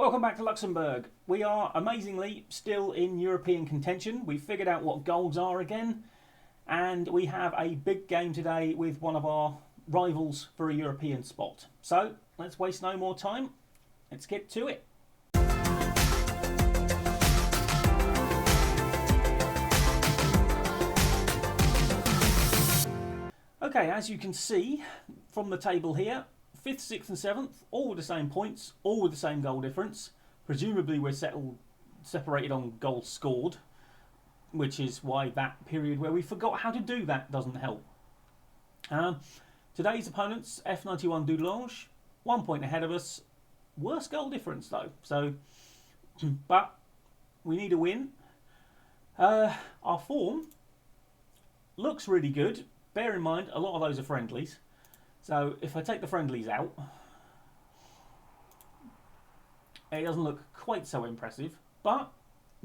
Welcome back to Luxembourg. We are amazingly still in European contention. We've figured out what goals are again, and we have a big game today with one of our rivals for a European spot. So let's waste no more time. Let's get to it. Okay, as you can see from the table here, 5th, 6th and 7th, all with the same points, all with the same goal difference. Presumably we're separated on goals scored, which is why that period where we forgot how to do that doesn't help. Today's opponents, F91 Gloriei'S, 1 point ahead of us. Worse goal difference though, so but we need a win. Our form looks really good. Bear in mind, a lot of those are friendlies. So if I take the friendlies out, it doesn't look quite so impressive. But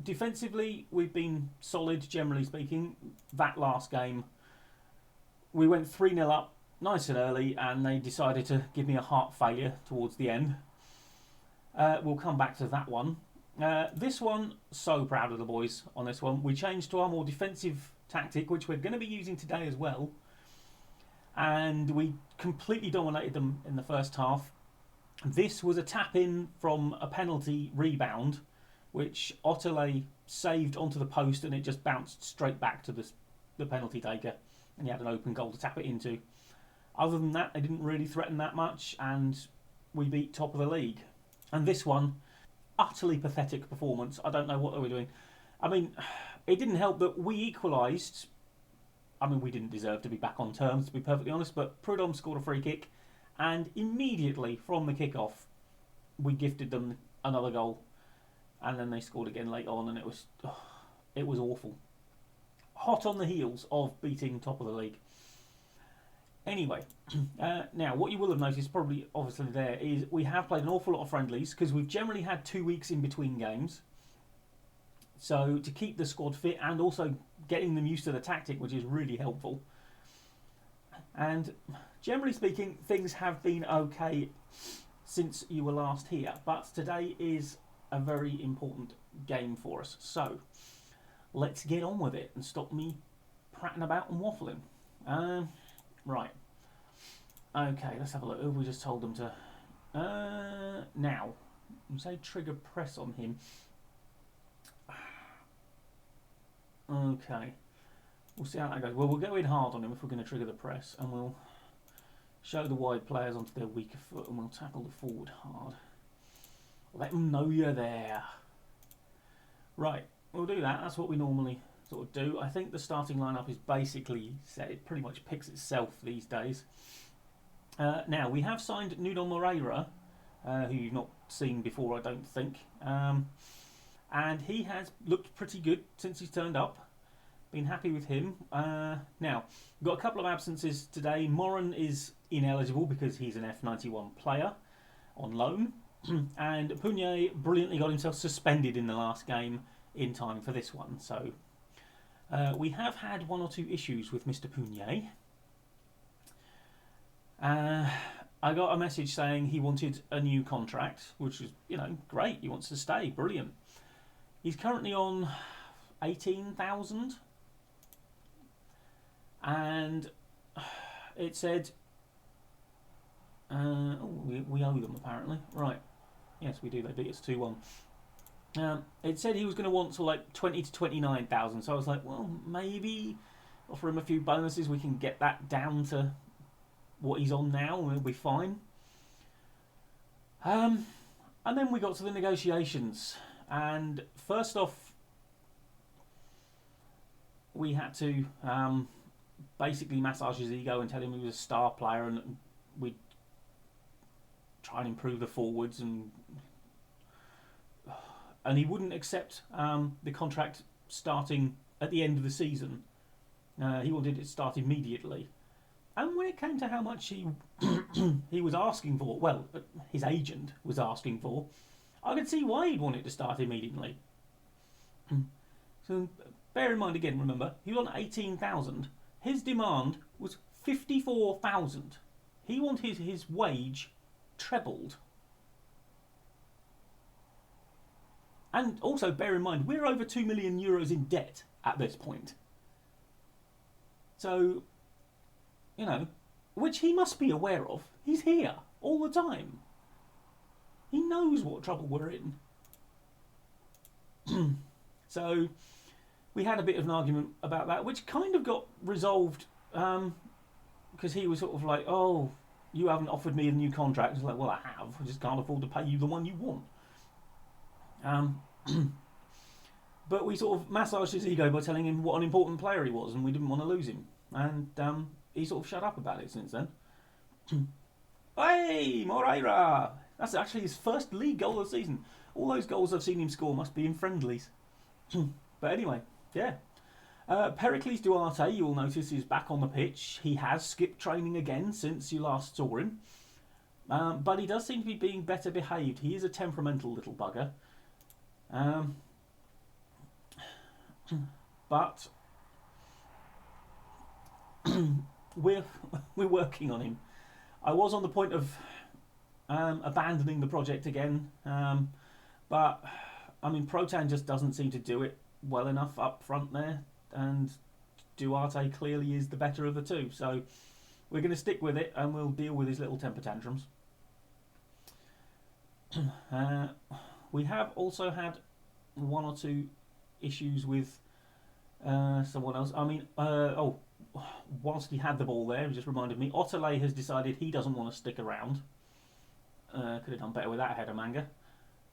defensively, we've been solid, generally speaking. That last game, we went 3-0 up nice and early, and they decided to give me a heart failure towards the end. We'll come back to that one. This one, so proud of the boys on this one. We changed to our more defensive tactic, which we're going to be using today as well. And we completely dominated them in the first half. This was a tap-in from a penalty rebound, which Odyssey saved onto the post, and it just bounced straight back to the penalty taker, and he had an open goal to tap it into. Other than that, they didn't really threaten that much, and we beat top of the league. And this one, utterly pathetic performance. I don't know what they were doing. I mean, it didn't help that we equalised. I mean, we didn't deserve to be back on terms, to be perfectly honest, but Prudhomme scored a free kick, and immediately from the kick-off, we gifted them another goal, and then they scored again late on, and it was awful. Hot on the heels of beating top of the league. Anyway, now what you will have noticed, probably obviously there, is we have played an awful lot of friendlies, because we've generally had 2 weeks in between games. So to keep the squad fit and also getting them used to the tactic, which is really helpful. And generally speaking, things have been okay since you were last here. But today is a very important game for us. So let's get on with it and stop me prattling about and waffling. Right. Okay, let's have a look. Who have we just told them to... now, you say trigger press on him. Okay, we'll see how that goes. Well, we'll go in hard on him if we're going to trigger the press, and we'll show the wide players onto their weaker foot, and we'll tackle the forward hard. Let them know you're there. Right, we'll do that. That's what we normally sort of do. I think the starting lineup is basically set. It pretty much picks itself these days. Now, we have signed Nuno Moreira, who you've not seen before, I don't think. And he has looked pretty good since he's turned up. Been happy with him. Now, we've got a couple of absences today. Moran is ineligible because he's an F91 player on loan. And Pugnet brilliantly got himself suspended in the last game in time for this one. So we have had 1 or 2 issues with Mr. Pugnet. I got a message saying he wanted a new contract, which is, great. He wants to stay. Brilliant. He's currently on 18,000, and it said, we owe them apparently. Right, yes we do, they beat us 2-1. It said he was going to want like 20 to 29,000, so I was like, well, maybe offer him a few bonuses, we can get that down to what he's on now, and it'll be fine. And then we got to the negotiations. And first off, we had to basically massage his ego and tell him he was a star player, and we'd try and improve the forwards, and he wouldn't accept the contract starting at the end of the season. He wanted it to start immediately. And when it came to how much he was asking for, well, his agent was asking for, I could see why he'd want it to start immediately. So bear in mind again, remember, he was on 18,000. His demand was 54,000. He wanted his wage trebled. And also bear in mind, we're over €2 million in debt at this point. So, you know, which he must be aware of. He's here all the time. He knows what trouble we're in. So we had a bit of an argument about that, which kind of got resolved because he was sort of like, oh, you haven't offered me a new contract. I was like, well, I have. I just can't afford to pay you the one you want. But we sort of massaged his ego by telling him what an important player he was, and we didn't want to lose him. And he sort of shut up about it since then. Hey, Moreira! That's actually his first league goal of the season. All those goals I've seen him score must be in friendlies. But anyway, yeah. Pericles Duarte, you will notice, is back on the pitch. He has skipped training again since you last saw him. But he does seem to be being better behaved. He is a temperamental little bugger. But we're working on him. I was on the point of abandoning the project again, but I mean Protan just doesn't seem to do it well enough up front there, and Duarte clearly is the better of the two. So we're going to stick with it, and we'll deal with his little temper tantrums. We have also had one or two issues with someone else. I mean, whilst he had the ball there, he just reminded me, Odyssey has decided he doesn't want to stick around. Could have done better with that header, Manga.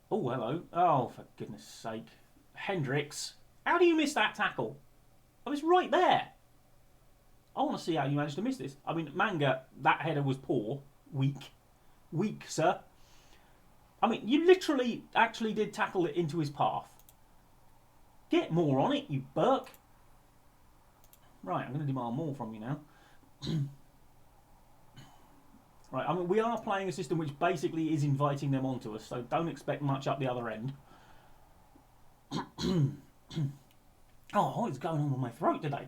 Oh, hello. Oh, for goodness sake. Hendricks, how do you miss that tackle? Oh, it's right there. I want to see how you managed to miss this. I mean, Manga, that header was poor. Weak. Weak, sir. I mean, you literally actually did tackle it into his path. Get more on it, you Burke. Right, I'm going to demand more from you now. Right, I mean, we are playing a system which basically is inviting them onto us, so don't expect much up the other end. Oh, what's going on with my throat today?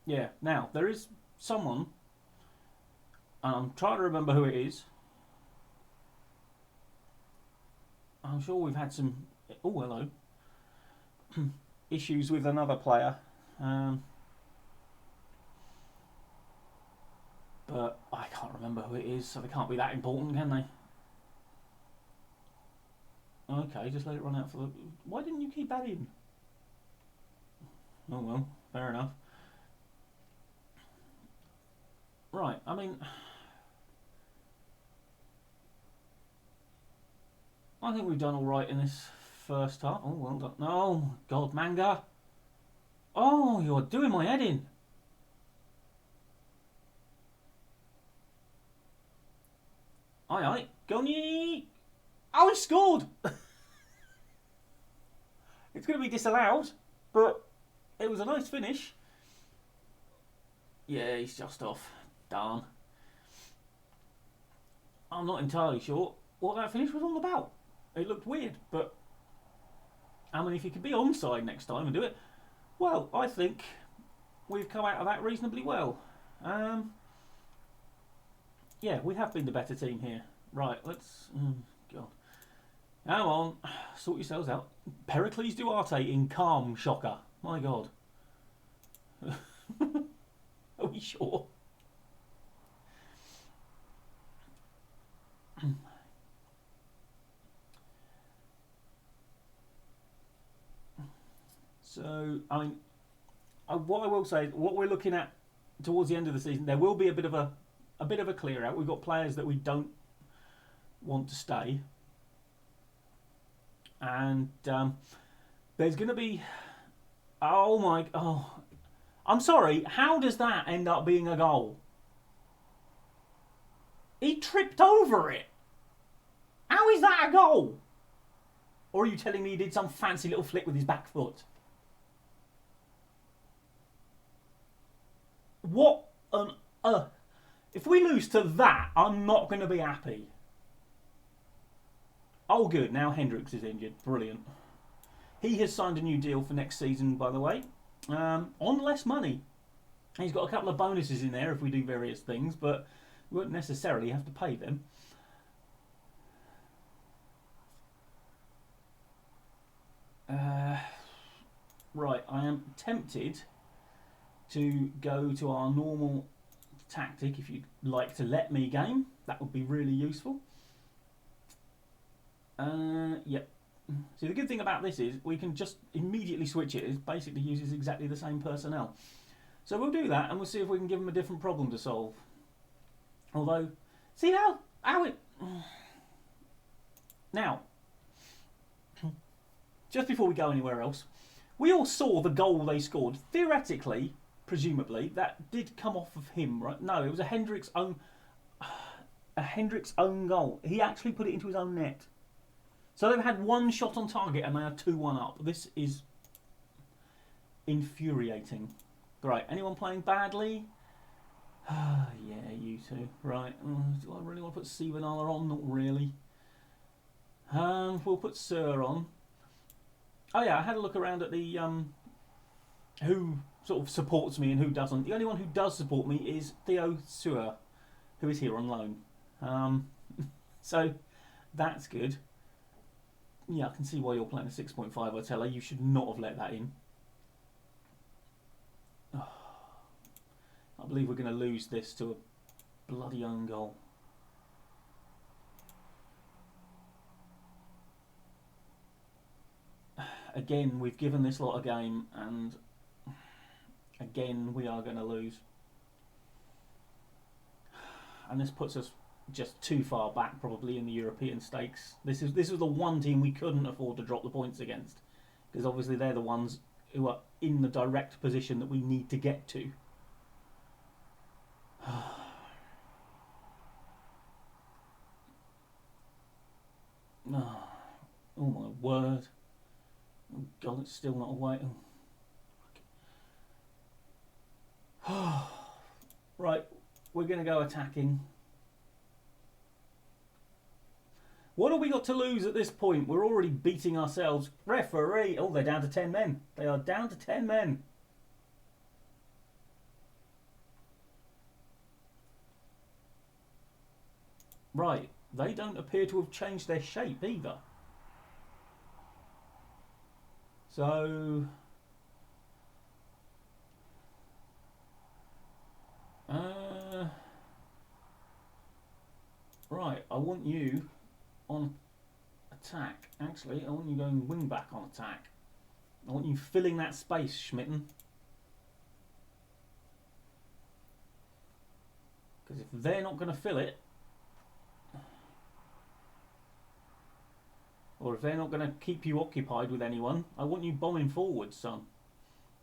Yeah, now, there is someone, and I'm trying to remember who it is. I'm sure we've had some, oh, hello, issues with another player. But I can't remember who it is, so they can't be that important, can they? Okay, just let it run out for the... Why didn't you keep that in? Oh well, fair enough. Right, I mean... I think we've done alright in this first half. Oh, well done. Oh, God, Manga. Oh, you're doing my head in. Aye, aye. Goni. Oh, he scored. It's going to be disallowed, but it was a nice finish. Yeah, he's just off. Darn. I'm not entirely sure what that finish was all about. It looked weird, but I mean, if you could be onside next time and do it, well, I think we've come out of that reasonably well. Yeah, we have been the better team here. Right, let's... God. Come on, sort yourselves out. Pericles Duarte in calm, shocker. My God. Are we sure? So, I mean, what I will say, what we're looking at towards the end of the season, there will be a bit of a clear out. We've got players that we don't want to stay, and there's going to be. Oh, I'm sorry. How does that end up being a goal? He tripped over it. How is that a goal? Or are you telling me he did some fancy little flick with his back foot? What on earth? If we lose to that, I'm not going to be happy. Oh, good. Now Hendricks is injured. Brilliant. He has signed a new deal for next season, by the way, on less money. He's got a couple of bonuses in there if we do various things, but We won't necessarily have to pay them. Right, I am tempted to go to our normal tactic. If you'd like to let me game, that would be really useful. Yep. See, the good thing about this is we can just immediately switch it. It basically uses exactly the same personnel. So we'll do that, and we'll see if we can give them a different problem to solve. Although, see how it... Now, just before we go anywhere else, we all saw the goal they scored. Theoretically, presumably, that did come off of him, right? No, it was a Hendricks own goal. He actually put it into his own net. So they've had one shot on target and they are 2-1 up. This is infuriating. Right, anyone playing badly? Yeah, you two. Right, do I really want to put Sivanala on? Not really. We'll put Sir on. Oh yeah, I had a look around at the who sort of supports me and who doesn't. The only one who does support me is Theo Suer, who is here on loan. So that's good. Yeah, I can see why you're playing a 6.5 Otella. You should not have let that in. Oh, I believe we're going to lose this to a bloody own goal. Again, we've given this lot a game, and again we are going to lose. And this puts us just too far back, probably, in the European stakes. This was the one team we couldn't afford to drop the points against, because obviously they're the ones who are in the direct position that we need to get to. Oh my word. Oh God, it's still not away. Oh. Right, we're going to go attacking. What have we got to lose at this point? We're already beating ourselves. Referee! Oh, they're down to 10 men. They are down to 10 men. Right, they don't appear to have changed their shape either. So... right, I want you on attack. Actually, I want you going wing back on attack. I want you filling that space, Schmitten. Because if they're not going to fill it, or if they're not going to keep you occupied with anyone, I want you bombing forward, son.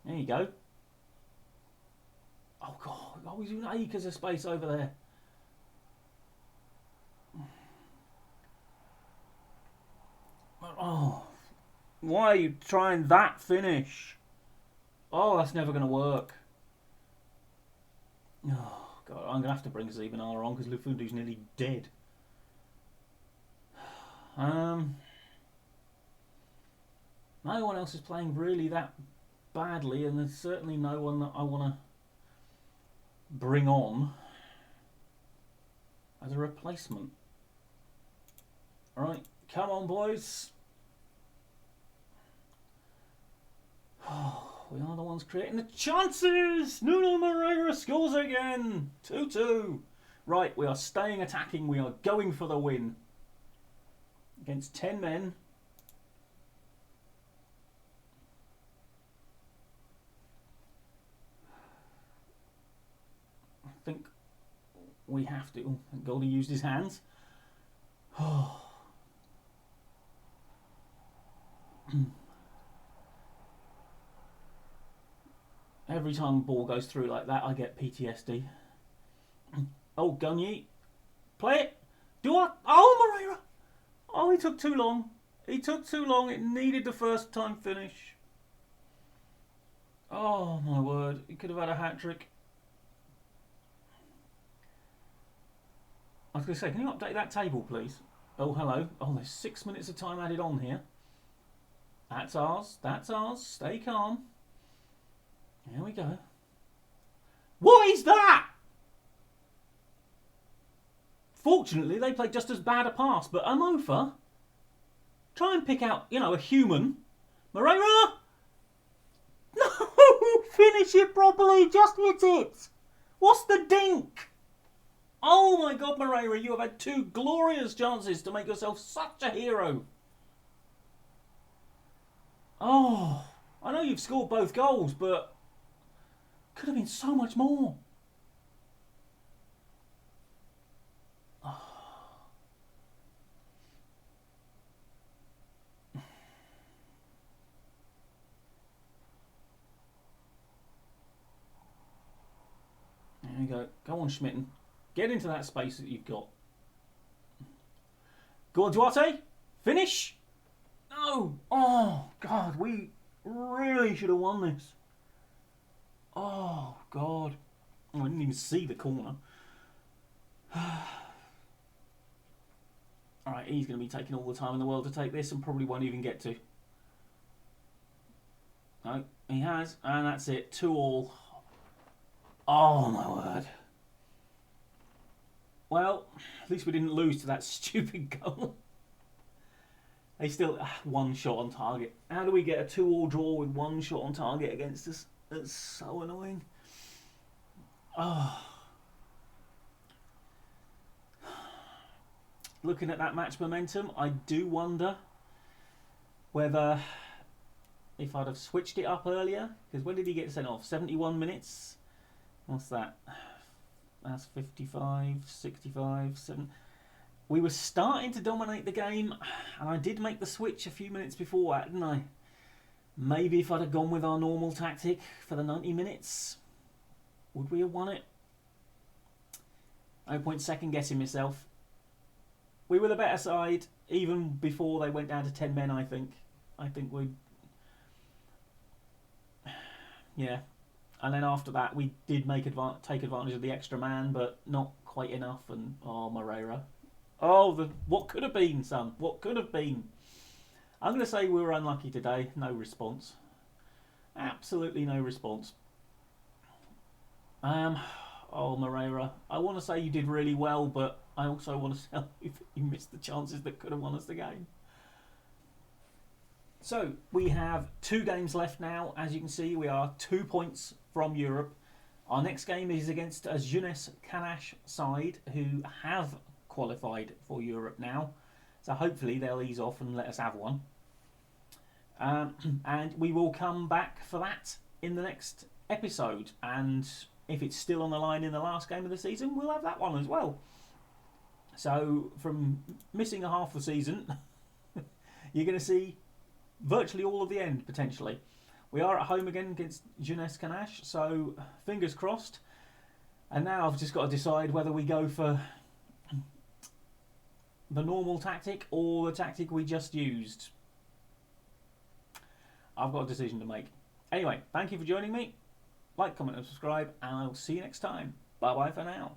There you go. Oh God, oh, he's doing acres of space over there. Oh, why are you trying that finish? Oh, that's never going to work. Oh God, I'm going to have to bring Zebanala on because Lufundu's nearly dead. No one else is playing really that badly, and there's certainly no one that I want to bring on as a replacement. Alright, come on boys. Oh, we are the ones creating the chances. Nuno Moreira scores again. 2-2. Right, we are staying attacking. We are going for the win. Against 10 men. I think we have to. Oh, thank God he used his hands. Oh. Every time the ball goes through like that, I get PTSD. Oh, Gunye. Play it. Do I? Oh, Moreira. Oh, he took too long. He took too long. It needed the first time finish. Oh, my word. He could have had a hat-trick. I was going to say, can you update that table, please? Oh, hello. Oh, there's 6 minutes of time added on here. That's ours. That's ours. Stay calm. Here we go. What is that? Fortunately, they played just as bad a pass, but Amofa, try and pick out, a human. Moreira! No! Finish it properly, just hit it! What's the dink? Oh my God, Moreira, you have had 2 glorious chances to make yourself such a hero. Oh, I know you've scored both goals, but could have been so much more. There you go. Go on, Schmitten. Get into that space that you've got. Go on, Duarte. Finish. No. Oh, God. We really should have won this. Oh, God. Oh, I didn't even see the corner. Alright, he's going to be taking all the time in the world to take this and probably won't even get to. No, he has. And that's it. 2-2. Oh, my word. Well, at least we didn't lose to that stupid goal. They still... 1 shot on target. How do we get a 2-2 draw with 1 shot on target against us? That's so annoying. Oh. Looking at that match momentum, I do wonder whether... if I'd have switched it up earlier. Because when did he get sent off? 71 minutes? What's that? That's 55, 65, 7. We were starting to dominate the game, and I did make the switch a few minutes before that, didn't I? Maybe if I'd have gone with our normal tactic for the 90 minutes, would we have won it? No point second guessing myself. We were the better side, even before they went down to 10 men, I think. I think we'd... yeah. And then after that, we did take advantage of the extra man, but not quite enough. And oh, Moreira, oh, what could have been, son? What could have been? I'm going to say we were unlucky today. No response. Absolutely no response. Oh, Moreira, I want to say you did really well, but I also want to tell you that you missed the chances that could have won us the game. So, we have 2 games left now. As you can see, we are 2 points from Europe. Our next game is against a Jeunesse Canache side who have qualified for Europe now. So hopefully they'll ease off and let us have one. And we will come back for that in the next episode. And if it's still on the line in the last game of the season, we'll have that one as well. So, from missing a half the season, you're going to see virtually all of the end, potentially. We are at home again against Jeunesse Canache, so fingers crossed. And now I've just got to decide whether we go for the normal tactic or the tactic we just used. I've got a decision to make. Anyway, thank you for joining me. Like, comment and subscribe, and I'll see you next time. Bye-bye for now.